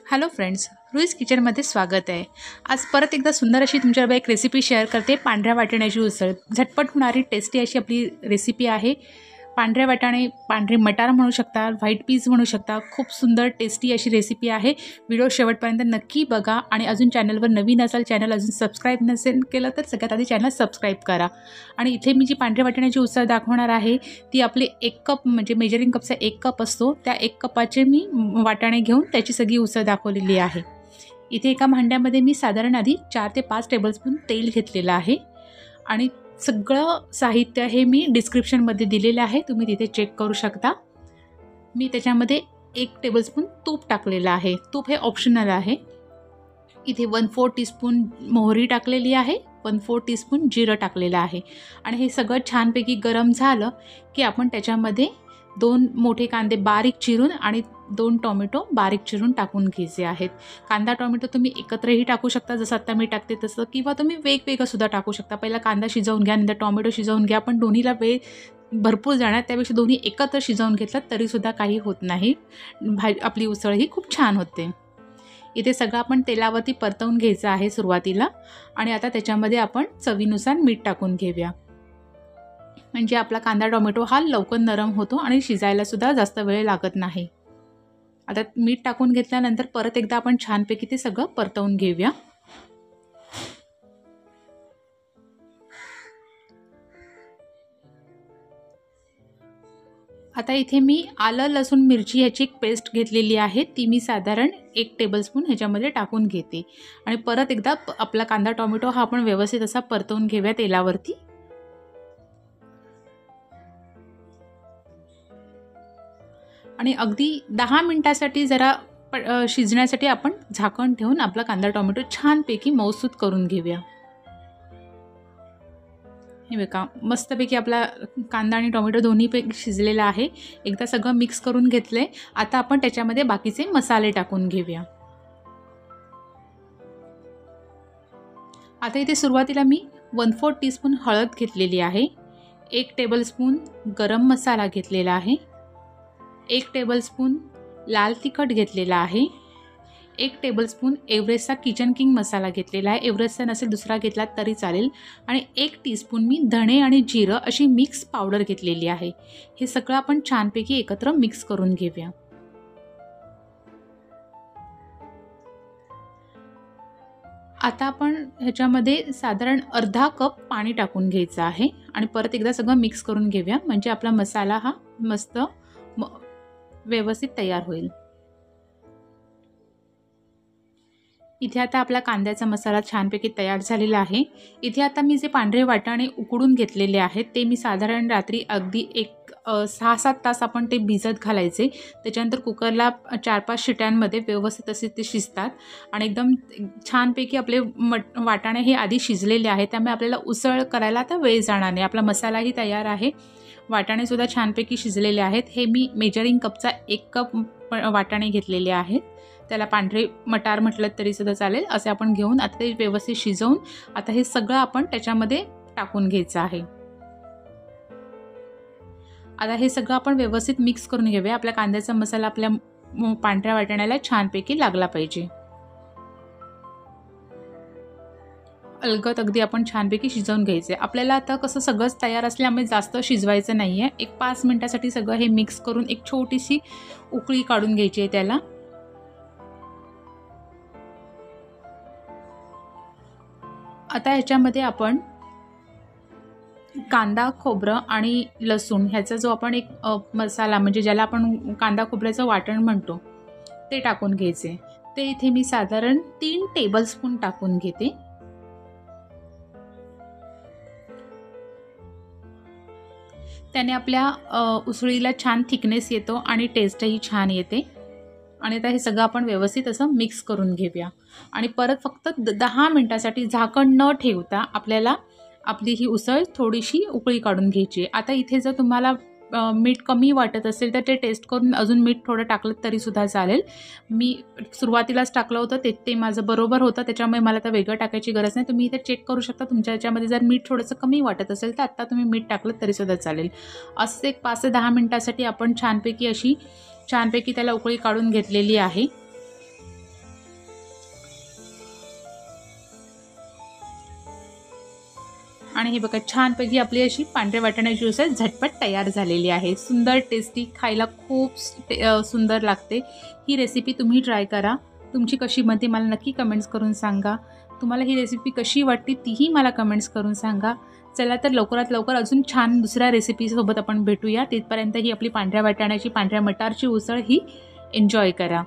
Hello friends, रुईज किचनमध्ये स्वागत आहे। आज परत एकदा सुंदर अशी तुमच्याबरोबर एक रेसिपी शेअर करते। पांढऱ्या वाटाण्याची उसळ झटपट होणारी टेस्टी अशी आपली रेसिपी आहे। पांढरे वाटाणे, पांढरे मटार म्हणू शकता, व्हाईट पीज म्हणू शकता। खूप सुंदर टेस्टी अशी रेसिपी आहे। व्हिडिओ शेवटपर्यंत नक्की बघा आणि अजून चॅनलवर नवीन असाल, चॅनल अजून सबस्क्राईब नसेल केलं तर सगळ्यात आधी चॅनल सबस्क्राईब करा। आणि इथे मी जी पांढऱ्या वाटाण्याची उसळ दाखवणार आहे ती आपले 1 कप म्हणजे मेजरिंग कपचा 1 कप असतो, त्या 1 कपाचे मी वाटाणे घेऊन त्याची सगळी उसळ दाखवलेली आहे। इथे एका भांड्यामध्ये मी साधारण आधी 4 ते 5 टेबलस्पून तेल घेतलेलं आहे आणि सगळं साहित्य हे मी डिस्क्रिप्शनमध्ये दिलेलं आहे, तुम्ही तिथे चेक करू शकता। मी त्याच्यामध्ये 1 टेबलस्पून तूप टाकलेलं आहे। तूप हे ऑप्शनल आहे। इथे 1/4 टीस्पून मोहरी टाकलेली आहे, 1/4 टीस्पून जिरं टाकलेलं आहे आणि हे सगळं छानपैकी गरम झालं की आपण त्याच्यामध्ये 2 मोठे कांदे बारीक चिरून आणि 2 टोमॅटो बारीक चिरून टाकून घ्यायचे आहेत। कांदा टोमॅटो तुम्ही एकत्रही टाकू शकता, जसं आता मी टाकते तसं, किंवा तुम्ही वेगवेगळं सुद्धा टाकू शकता। पहिला कांदा शिजवून घ्या, नंतर टोमॅटो शिजवून घ्या, पण दोन्हीला वेळ भरपूर जाणार, त्यापेक्षा दोन्ही एकत्र शिजवून घेतलं तरीसुद्धा काही होत नाही। आपली उसळ ही खूप छान होते। इथे सगळं आपण तेलावरती परतवून घ्यायचं आहे सुरुवातीला आणि आता त्याच्यामध्ये आपण चवीनुसार मीठ टाकून घेऊया, म्हणजे आपला कांदा टोमॅटो हा लवकर नरम होतो आणि शिजायला सुद्धा जास्त वेळ लागत नाही। आता मीठ टाकून घेतल्यानंतर परत एकदा आपण छानपैकी ते सगळं परतवून घेऊया। आता इथे मी आलं लसूण मिरची ह्याची एक पेस्ट घेतलेली आहे, ती मी साधारण 1 टेबलस्पून ह्याच्यामध्ये टाकून घेते आणि परत एकदा आपला कांदा टोमॅटो हा आपण व्यवस्थित असा परतवून घेऊया तेलावरती। आणि अगदी 10 मिनिटासाठी जरा शिजण्यासाठी आपण झाकण ठेवून आपला कांदा टोमॅटो छानपैकी मऊसूत करून घेऊया। हे बघा, मस्तपैकी आपला कांदा आणि टोमॅटो दोन्हीपैकी शिजलेला आहे। एकदा सगळं मिक्स करून घेतले। आता आपण त्याच्यामध्ये बाकीचे मसाले टाकून घेऊया। आता इथे सुरुवातीला मी 1/4 टीस्पून हळद घेतलेली आहे, 1 टेबलस्पून गरम मसाला घेतलेला आहे, 1 टेबलस्पून लाल तिखट घेतलेला आहे, 1 टेबलस्पून एव्हरेस्टचा किचन किंग मसाला घेतलेला आहे, एव्हरेस्टचा नसेल दुसरा घेतला तरी चालेल, आणि 1 टीस्पून मी धणे आणि जिरं अशी मिक्स पावडर घेतलेली आहे। हे सगळं आपण छानपैकी एकत्र मिक्स करून घेऊया। आता आपण ह्याच्यामध्ये साधारण अर्धा कप पाणी टाकून घ्यायचं आहे आणि परत एकदा सगळं मिक्स करून घेऊया, म्हणजे आपला मसाला हा मस्त व्यवस्थित तयार होईल। इथे आता आपला कांद्याचा मसाला छानपैकी तयार झालेला आहे। इथे आता मी जे पांढरे वाटाणे उकडून घेतलेले आहेत ते मी साधारण रात्री अगदी 6-7 तास आपण ते भिजत घालायचे। त्याच्यानंतर कुकरला 4-5 शिट्यांमध्ये व्यवस्थित असे ते शिजतात आणि एकदम छानपैकी आपले वाटाणे हे आधी शिजलेले आहेत, त्यामुळे आपल्याला उसळ करायला आता वेळ जाणार नाही। आपला मसालाही तयार आहे, वाटाणे सुद्धा छानपैकी शिजलेले आहेत। हे मी मेजरिंग कपचा 1 कप वाटाणे घेतलेले आहेत, त्याला पांढरे मटार म्हटलं तरी सुद्धा चालेल, असे आपण घेऊन आता ते व्यवस्थित शिजवून आता हे सगळं आपण त्याच्यामध्ये टाकून घ्यायचं आहे। आता हे सगळं आपण व्यवस्थित मिक्स करून घेऊया। आपल्या कांद्याचा मसाला आपल्या पांढऱ्या वाटाण्याला छानपैकी लागला पाहिजे। अलगद अगदी आपण छानपैकी शिजवून घ्यायचे। आपल्याला आता कसं सगळंच तयार असल्यामुळे जास्त शिजवायचं नाही आहे, एक 5 मिनिटासाठी सगळं हे मिक्स करून एक छोटीशी उकळी काढून घ्यायची आहे त्याला। आता ह्याच्यामध्ये आपण कांदा खोबरं आणि लसूण ह्याचा जो आपण एक मसाला, म्हणजे ज्याला आपण कांदा खोबऱ्याचं वाटण म्हणतो, ते टाकून घ्यायचे। ते इथे मी साधारण 3 टेबलस्पून टाकून घेते। त्याने आपल्या उसळीला छान थिकनेस येतो आणि टेस्टही छान येते। आणि आता हे सगळं आपण व्यवस्थित असं मिक्स करून घेऊया आणि परत फक्त 10 मिनिटासाठी झाकण न ठेवता आपल्याला आपली ही उसळ थोडीशी उकळी काढून घ्यायची आहे। आता इथे जर तुम्हाला मीठ कमी वाटत असेल तर ते टेस्ट करून अजून मीठ थोडं टाकलं तरीसुद्धा चालेल। मी सुरुवातीलाच टाकलं होतं ते माझं बरोबर होतं, त्याच्यामुळे मला आता वेगळं टाकायची गरज नाही। तुम्ही इथे चेक करू शकता, तुमच्या याच्यामध्ये जर मीठ थोडंसं कमी वाटत असेल तर आत्ता तुम्ही मीठ टाकलं तरीसुद्धा चालेल। असं एक 5 ते 10 मिनिटासाठी आपण छानपैकी त्याला उकळी काढून घेतलेली आहे। आणि हे बघा छानपैकी आपली अशी पांढऱ्या वाटाण्याची उसळ झटपट तयार झालेली आहे. सुंदर टेस्टी, खायला खूप सुंदर लागते. ही रेसिपी तुम्ही ट्राय करा. तुमची कशी बनते मला नक्की कमेंट्स करून सांगा. तुम्हाला ही रेसिपी कशी वाटते तीही मला कमेंट्स करून सांगा. चला तर लवकरात लवकर अजून छान दुसऱ्या रेसिपीसोबत आपण भेटूया. तिथपर्यंत ही आपली पांढऱ्या वाटाण्याची, पांढऱ्या मटारची उसळ ही एन्जॉय करा.